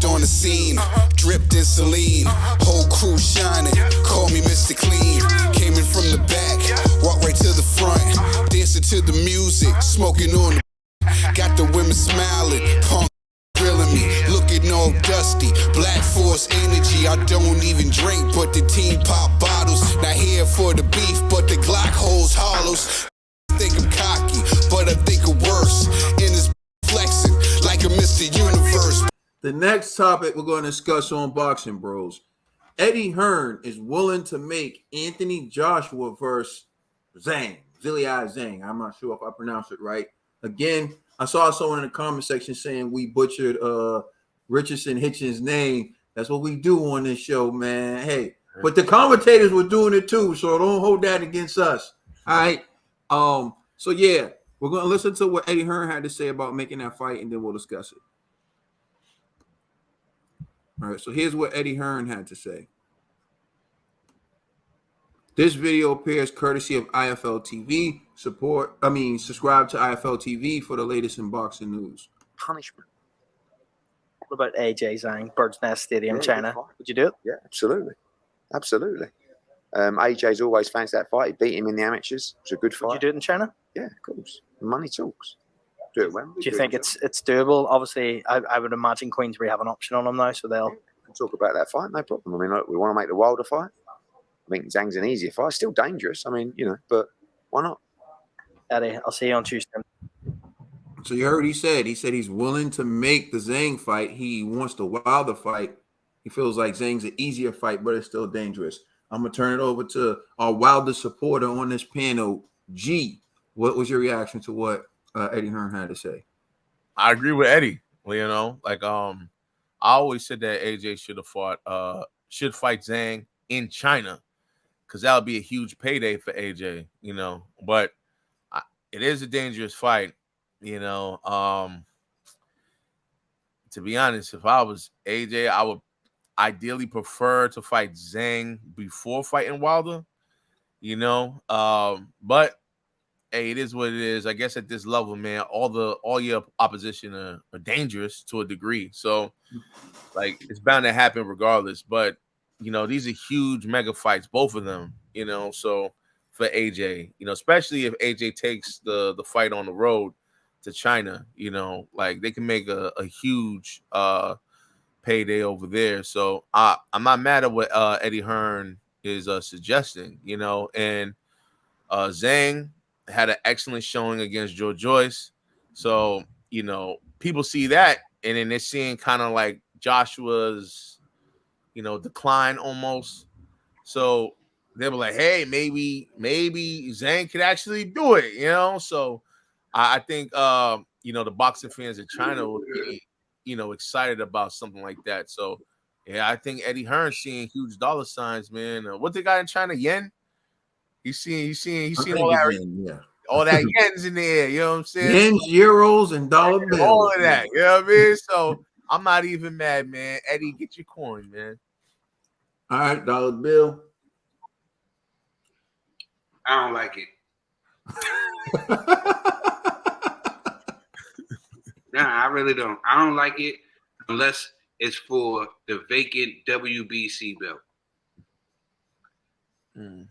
Stepped on the scene, dripped in saline. Whole crew shining, call me Mr. Clean. Came in from the back, walked right to the front. Dancing to the music, smoking on the. Got the women smiling, punk grilling me, looking all dusty. Black Force energy, I don't even drink, but the team pop bottles. Not here for the beef, but the Glock holds hollows. Think I'm cocky, but I think I'm worse. In this flexing like a Mr. Universe. The next topic we're going to discuss on Boxing Bros. Eddie Hearn is willing to make Anthony Joshua versus Zhang. Zhang. I'm not sure if I pronounced it right. Again, I saw someone in the comment section saying we butchered Richardson Hitchens' name. That's what we do on this show, man. Hey, but the commentators were doing it too, so don't hold that against us. All right. So yeah, we're gonna listen to what Eddie Hearn had to say about making that fight, and then we'll discuss it. All right, so here's what Eddie Hearn had to say. This video appears courtesy of IFL TV. Subscribe to IFL TV for the latest in boxing news. Punishment. What about AJ Zhang, Bird's Nest Stadium, China? Would you do it? Yeah, absolutely. AJ's always fancied that fight. He beat him in the amateurs. It was a good fight. Would you do it in China? Yeah, of course. Money talks. Do it when. Do you think it's doable? Obviously, I would imagine Queensbury have an option on him now, so they'll talk about that fight. No problem. I mean, look, we want to make the Wilder fight. I think Zhang's an easier fight. Still dangerous. I mean, but why not? Eddie, I'll see you on Tuesday. So you heard he said he's willing to make the Zhang fight. He wants the Wilder fight. He feels like Zhang's an easier fight, but it's still dangerous. I'm going to turn it over to our Wilder supporter on this panel, G. What was your reaction to what Eddie Hearn had to say? I agree with Eddie. I always said that AJ should fight Zhang in China, because that would be a huge payday for AJ, but it is a dangerous fight, to be honest. If I was AJ, I would ideally prefer to fight Zhang before fighting Wilder, but hey, it is what it is. I guess at this level, man, all your opposition are dangerous to a degree. So, it's bound to happen regardless. But, these are huge mega fights, both of them, so for AJ, especially if AJ takes the fight on the road to China, they can make a huge payday over there. So I'm not mad at what Eddie Hearn is suggesting, and Zhang had an excellent showing against Joe Joyce. So, people see that, and then they're seeing kind of like Joshua's, decline almost. So they were like, hey, maybe Zhang could actually do it, So I think, the boxing fans in China will be, excited about something like that. So, yeah, I think Eddie Hearn's seeing huge dollar signs, man. What they got in China? Yen? He's seeing all that, all that yens in there. You know what I'm saying? Yens, euros, and dollar bills. All of that. You know what I mean? So I'm not even mad, man. Eddie, get your coin, man. All right, dollar bill. I don't like it. Nah, I really don't. I don't like it unless it's for the vacant WBC belt.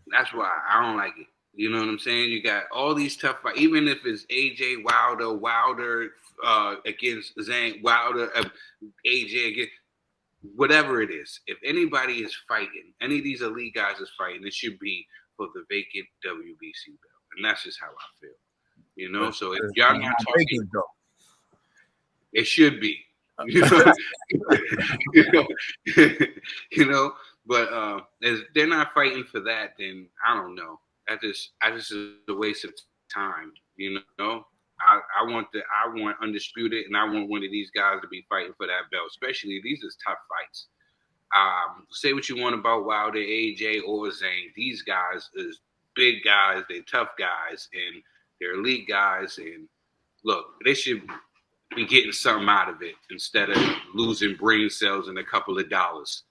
That's why I don't like it. You know what I'm saying? You got all these tough fights. Even if it's AJ Wilder against Zhang, Wilder, AJ against whatever it is. If anybody is fighting, any of these elite guys is fighting, it should be for the vacant WBC belt, and that's just how I feel. So if y'all not talking, it should be. But if they're not fighting for that, then I don't know. I just is a waste of time. I want undisputed, and I want one of these guys to be fighting for that belt. Especially these are tough fights. Say what you want about Wilder, AJ, or Zhang. These guys is big guys. They're tough guys, and they're elite guys. And look, they should be getting something out of it instead of losing brain cells and a couple of dollars.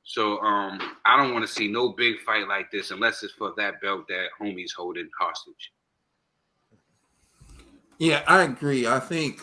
So I don't want to see no big fight like this unless it's for that belt that homie's holding hostage. Yeah, I agree. I think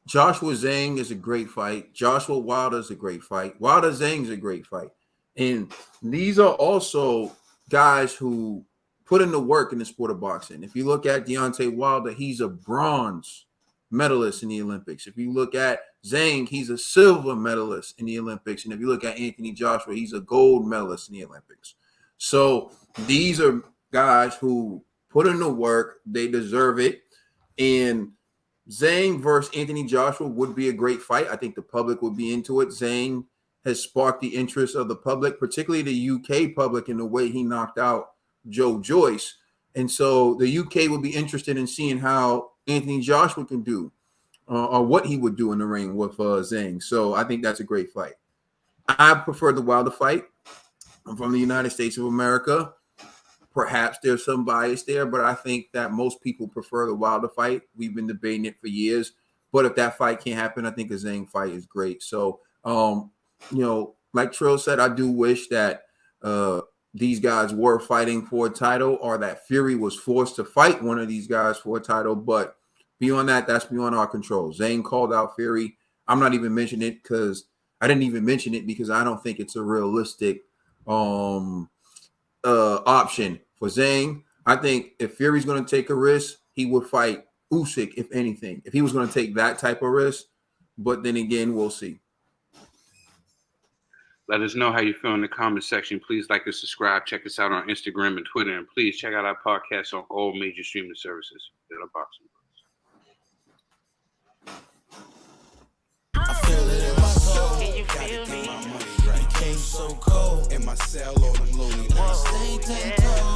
Joshua Zhang is a great fight. Joshua Wilder is a great fight. Wilder Zhang is a great fight. And these are also guys who put in the work in the sport of boxing. If you look at Deontay Wilder, he's a bronze medalist in the Olympics. If you look at Zhang, he's a silver medalist in the Olympics. And if you look at Anthony Joshua, he's a gold medalist in the Olympics. So these are guys who put in the work. They deserve it. And Zhang versus Anthony Joshua would be a great fight. I think the public would be into it. Zhang has sparked the interest of the public, particularly the UK public, in the way he knocked out Joe Joyce. And so the UK would be interested in seeing how Anthony Joshua can do or what he would do in the ring with Zhang. So I think that's a great fight. I prefer the Wilder fight. I'm from the United States of America. Perhaps there's some bias there, but I think that most people prefer the Wilder fight. We've been debating it for years. But if that fight can't happen, I think a Zhang fight is great. So, like Trill said, I do wish that these guys were fighting for a title or that Fury was forced to fight one of these guys for a title. But beyond that, that's beyond our control. Zhang called out Fury. I'm not even mentioning it because I didn't even mention it because I don't think it's a realistic option for Zhang. I think if Fury's going to take a risk, he would fight Usyk, if anything, if he was going to take that type of risk. But then again, we'll see. Let us know how you feel in the comment section. Please like and subscribe. Check us out on Instagram and Twitter. And please check out our podcast on all major streaming services. Zhilel Boxing Bros. I feel it in my soul. Can you feel me? Right. Came so cold in my cell, all them lonely nights. Stay 10 toes.